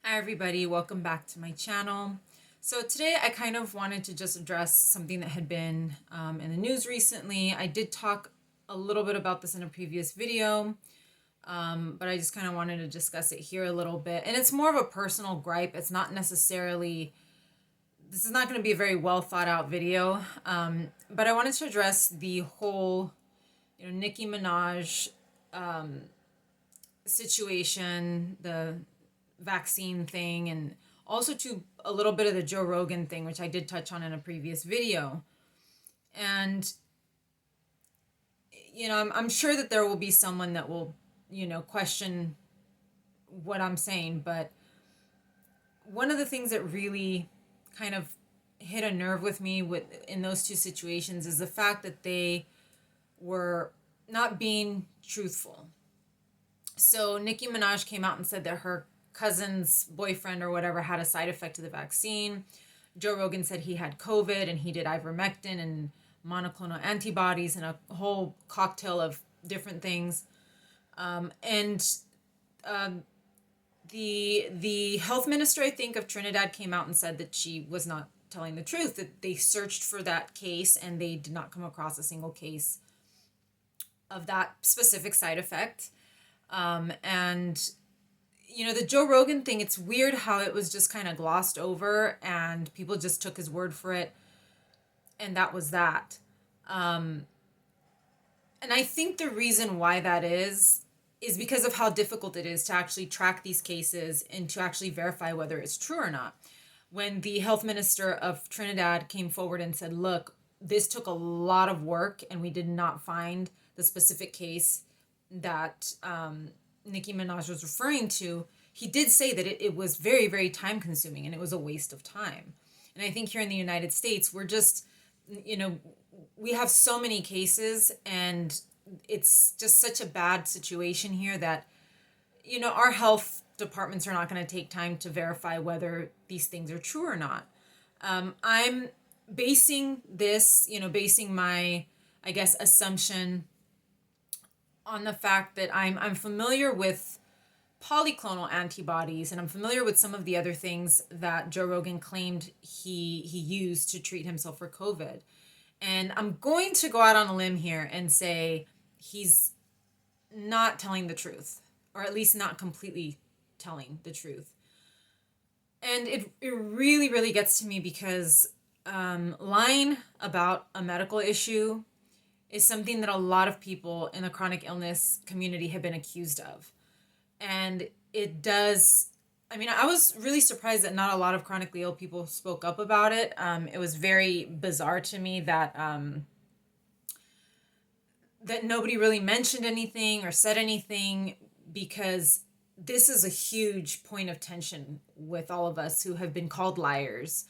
Hi everybody, welcome back to my channel. So today I kind of wanted to just address something that had been in the news recently. I did talk a little bit about this in a previous video, but I just kind of wanted to discuss it here a little bit. And it's more of a personal gripe. It's not necessarily, this is not going to be a very well thought out video, but I wanted to address the whole, Nicki Minaj situation, the vaccine thing, and also to a little bit of the Joe Rogan thing, which I did touch on in a previous video. And, I'm sure that there will be someone that will, question what I'm saying. But one of the things that really kind of hit a nerve with me in those two situations is the fact that they were not being truthful. So Nicki Minaj came out and said that her cousin's boyfriend or whatever had a side effect of the vaccine. Joe Rogan said he had COVID and he did ivermectin and monoclonal antibodies and a whole cocktail of different things. And the health minister, I think, of Trinidad came out and said that she was not telling the truth, that they searched for that case and they did not come across a single case of that specific side effect. And the Joe Rogan thing, it's weird how it was just kind of glossed over and people just took his word for it. And that was that. And I think the reason why that is because of how difficult it is to actually track these cases and to actually verify whether it's true or not. When the health minister of Trinidad came forward and said, look, this took a lot of work and we did not find the specific case that Nicki Minaj was referring to, he did say that it was very, very time consuming and it was a waste of time. And I think here in the United States, we're just, we have so many cases and it's just such a bad situation here that, our health departments are not going to take time to verify whether these things are true or not. I'm basing this, basing my, I guess, assumption on the fact that I'm familiar with polyclonal antibodies and I'm familiar with some of the other things that Joe Rogan claimed he used to treat himself for COVID. And I'm going to go out on a limb here and say he's not telling the truth, or at least not completely telling the truth. And it really, really gets to me because lying about a medical issue is something that a lot of people in the chronic illness community have been accused of. And it does, I was really surprised that not a lot of chronically ill people spoke up about it. It was very bizarre to me that that nobody really mentioned anything or said anything, because this is a huge point of tension with all of us who have been called liars,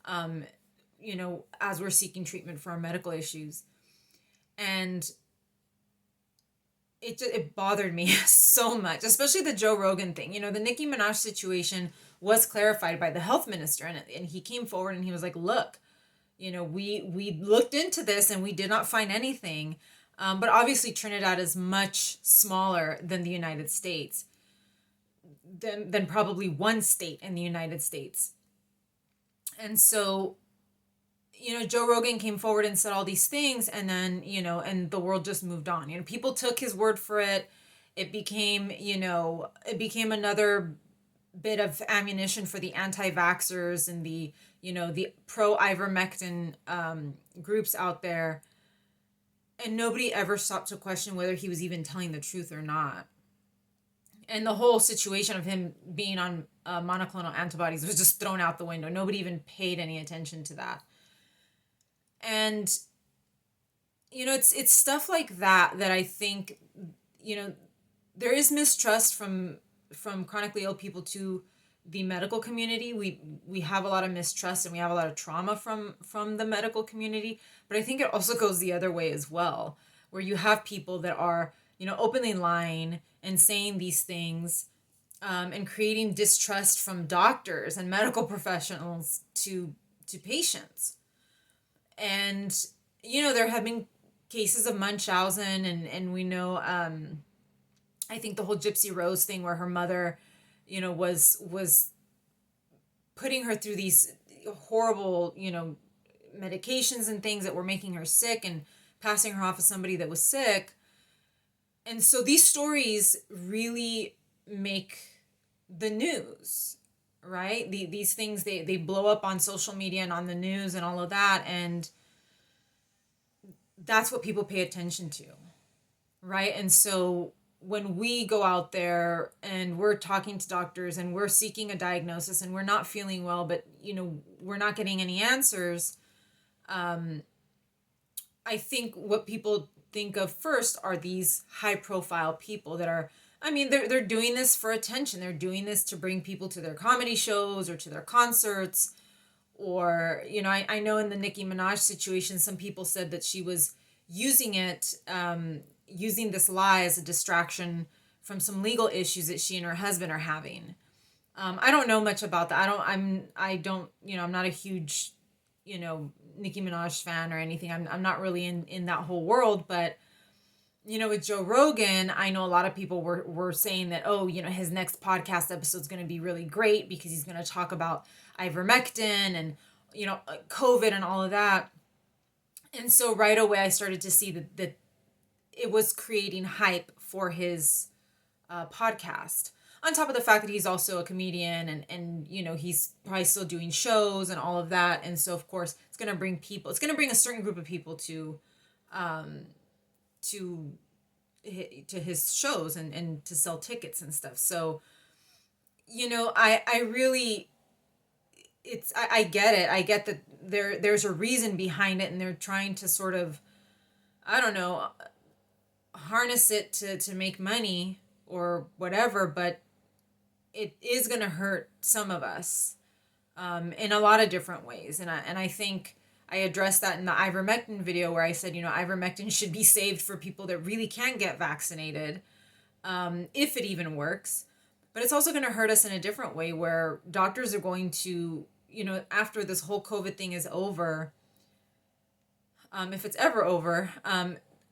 as we're seeking treatment for our medical issues. And it bothered me so much, especially the Joe Rogan thing. The Nicki Minaj situation was clarified by the health minister, and he came forward and he was like, look, we looked into this and we did not find anything. But obviously Trinidad is much smaller than the United States, than probably one state in the United States. And so, Joe Rogan came forward and said all these things, and then, and the world just moved on. People took his word for it. It became, another bit of ammunition for the anti-vaxxers and the pro-ivermectin groups out there. And nobody ever stopped to question whether he was even telling the truth or not. And the whole situation of him being on monoclonal antibodies was just thrown out the window. Nobody even paid any attention to that. And, it's stuff like that I think, there is mistrust from chronically ill people to the medical community. We have a lot of mistrust and we have a lot of trauma from the medical community. But I think it also goes the other way as well, where you have people that are, openly lying and saying these things, and creating distrust from doctors and medical professionals to patients. And, there have been cases of Munchausen, and we know, I think the whole Gypsy Rose thing where her mother, was putting her through these horrible, medications and things that were making her sick and passing her off as somebody that was sick. And so these stories really make the news, right? These things, they blow up on social media and on the news and all of that. And that's what people pay attention to, right? And so when we go out there and we're talking to doctors and we're seeking a diagnosis and we're not feeling well, but we're not getting any answers, I think what people think of first are these high profile people that are, they're doing this for attention. They're doing this to bring people to their comedy shows or to their concerts. Or, I know in the Nicki Minaj situation, some people said that she was using using this lie as a distraction from some legal issues that she and her husband are having. I don't know much about that. I'm not a huge, Nicki Minaj fan or anything. I'm not really in that whole world, but with Joe Rogan, I know a lot of people were saying that, his next podcast episode is going to be really great because he's going to talk about ivermectin and, COVID and all of that. And so right away I started to see that it was creating hype for his podcast. On top of the fact that he's also a comedian and he's probably still doing shows and all of that. And so, of course, it's going to bring a certain group of people to his shows and to sell tickets and stuff. So, I really, I get it. I get that there's a reason behind it and they're trying to sort of, I don't know, harness it to make money or whatever, but it is going to hurt some of us in a lot of different ways. And I think I addressed that in the ivermectin video where I said, ivermectin should be saved for people that really can't get vaccinated, if it even works. But it's also going to hurt us in a different way where doctors are going to, after this whole COVID thing is over, if it's ever over,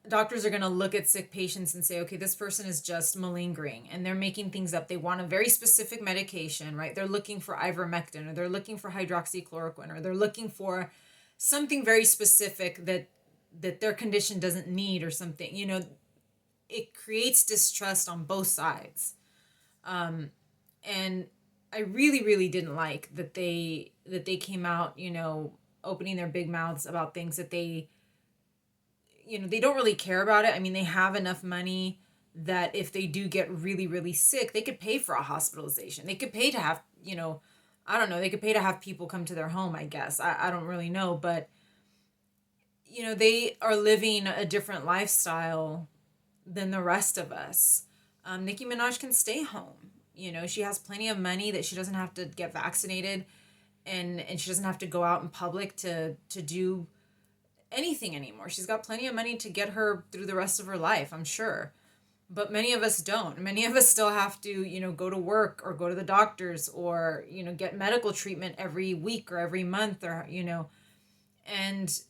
doctors are going to look at sick patients and say, okay, this person is just malingering and they're making things up. They want a very specific medication, right? They're looking for ivermectin or they're looking for hydroxychloroquine or they're looking for something very specific that their condition doesn't need or something. It creates distrust on both sides. And I really, really didn't like that they came out, opening their big mouths about things that they don't really care about it. They have enough money that if they do get really, really sick, they could pay for a hospitalization. They could pay to have, I don't know, they could pay to have people come to their home, I guess. I don't really know, but, they are living a different lifestyle than the rest of us. Nicki Minaj can stay home. She has plenty of money that she doesn't have to get vaccinated and she doesn't have to go out in public to do anything anymore. She's got plenty of money to get her through the rest of her life, I'm sure. But many of us don't. Many of us still have to, go to work or go to the doctors or, get medical treatment every week or every month or, and,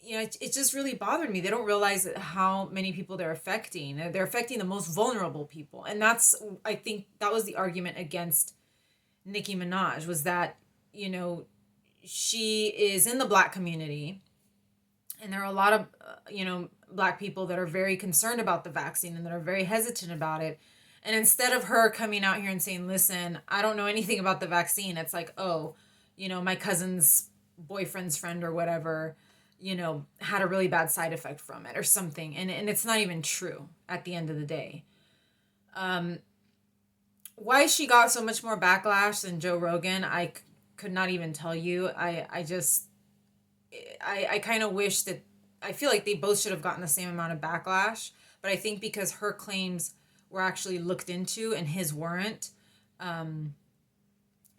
it just really bothered me. They don't realize how many people they're affecting. They're affecting the most vulnerable people. And I think that was the argument against Nicki Minaj was that, she is in the Black community. And there are a lot of, Black people that are very concerned about the vaccine and that are very hesitant about it. And instead of her coming out here and saying, listen, I don't know anything about the vaccine, it's like, oh, my cousin's boyfriend's friend or whatever, had a really bad side effect from it or something. And it's not even true at the end of the day. Why she got so much more backlash than Joe Rogan, I could not even tell you. I kind of wish that I feel like they both should have gotten the same amount of backlash, but I think because her claims were actually looked into and his weren't,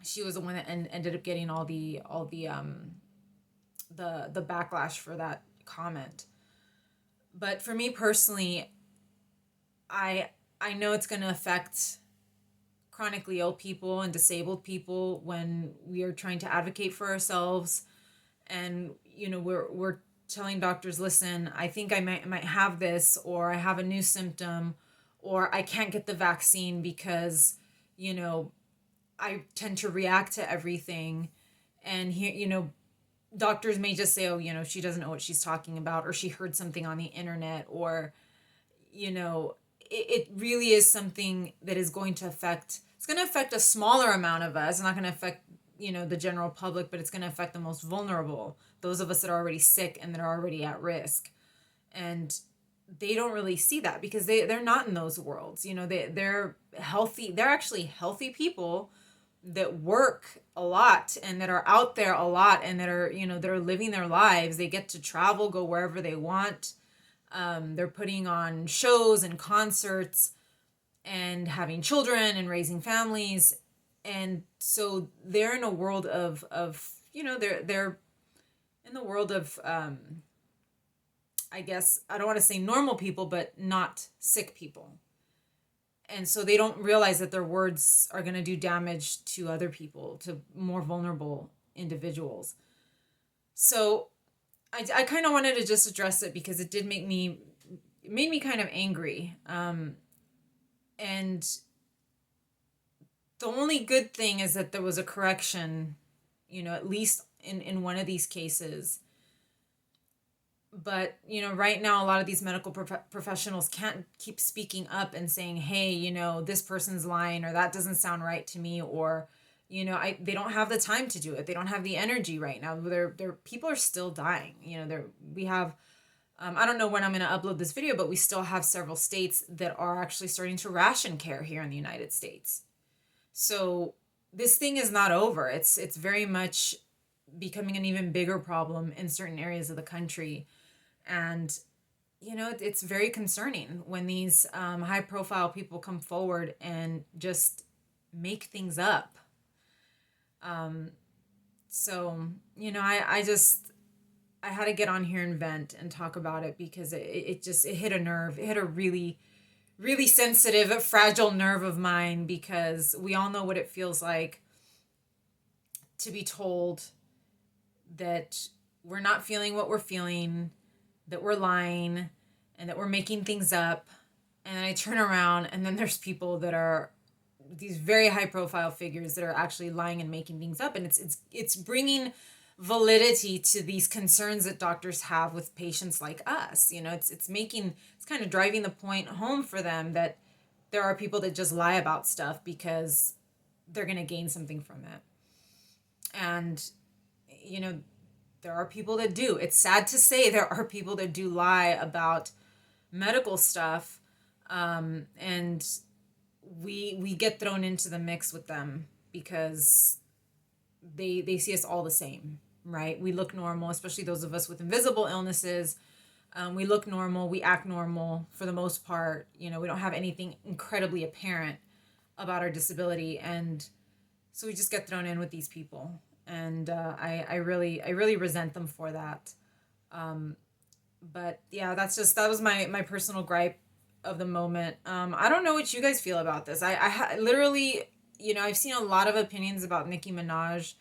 she was the one that ended up getting all the backlash for that comment. But for me personally, I know it's going to affect chronically ill people and disabled people when we are trying to advocate for ourselves. And, we're telling doctors, listen, I think I might have this, or I have a new symptom, or I can't get the vaccine because, I tend to react to everything. And here, doctors may just say, oh, she doesn't know what she's talking about, or she heard something on the internet, or, it really is something that is going to affect, it's going to affect a smaller amount of us. It's not going to affect, the general public, but it's going to affect the most vulnerable, those of us that are already sick and that are already at risk. And they don't really see that because they're not in those worlds. They're healthy. They're actually healthy people that work a lot and that are out there a lot and that are, that are living their lives. They get to travel, go wherever they want. They're putting on shows and concerts and having children and raising families. And so they're in a world of they're in the world of, I guess, I don't want to say normal people, but not sick people. And so they don't realize that their words are going to do damage to other people, to more vulnerable individuals. So I kind of wanted to just address it because it did it made me kind of angry. And the only good thing is that there was a correction, at least in one of these cases. But, right now, a lot of these medical professionals can't keep speaking up and saying, hey, this person's lying, or that doesn't sound right to me, or, they don't have the time to do it. They don't have the energy right now. Their people are still dying. We have, I don't know when I'm going to upload this video, but we still have several states that are actually starting to ration care here in the United States. So this thing is not over. It's very much becoming an even bigger problem in certain areas of the country. And, it's very concerning when these high profile people come forward and just make things up. So, I had to get on here and vent and talk about it because it hit a nerve. It hit a really, really sensitive, fragile nerve of mine, because we all know what it feels like to be told that we're not feeling what we're feeling, that we're lying, and that we're making things up. And then I turn around and then there's people that are these very high profile figures that are actually lying and making things up. And it's bringing validity to these concerns that doctors have with patients like us. It's kind of driving the point home for them that there are people that just lie about stuff because they're going to gain something from it. And, there are people that do. It's sad to say there are people that do lie about medical stuff, and we get thrown into the mix with them because they see us all the same, right? We look normal, especially those of us with invisible illnesses. We look normal. We act normal for the most part. We don't have anything incredibly apparent about our disability, and so we just get thrown in with these people. And I really resent them for that. But yeah, that was my personal gripe of the moment. I don't know what you guys feel about this. I literally, I've seen a lot of opinions about Nicki Minaj,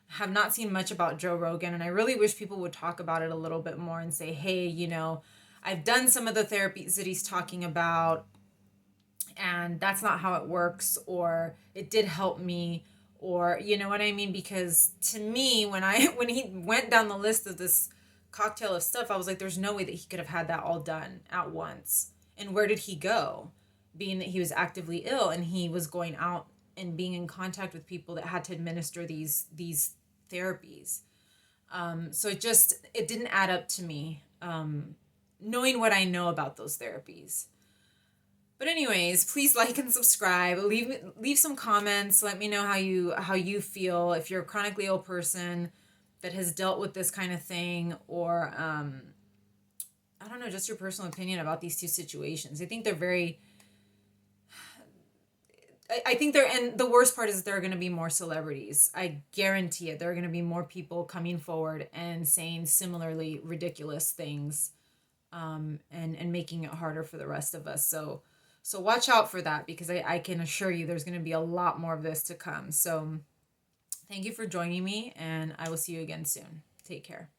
have not seen much about Joe Rogan, and I really wish people would talk about it a little bit more and say, hey, I've done some of the therapies that he's talking about, and that's not how it works, or it did help me, or you know what I mean? Because to me, when he went down the list of this cocktail of stuff, I was like, there's no way that he could have had that all done at once. And where did he go? Being that he was actively ill and he was going out and being in contact with people that had to administer these therapies. So it didn't add up to me, knowing what I know about those therapies. But anyways, please like and subscribe. Leave some comments. Let me know how you feel, if you're a chronically ill person that has dealt with this kind of thing, or I don't know, just your personal opinion about these two situations. I think they're very. I think and the worst part is there are going to be more celebrities. I guarantee it. There are going to be more people coming forward and saying similarly ridiculous things, and making it harder for the rest of us. So watch out for that, because I can assure you there's going to be a lot more of this to come. So thank you for joining me, and I will see you again soon. Take care.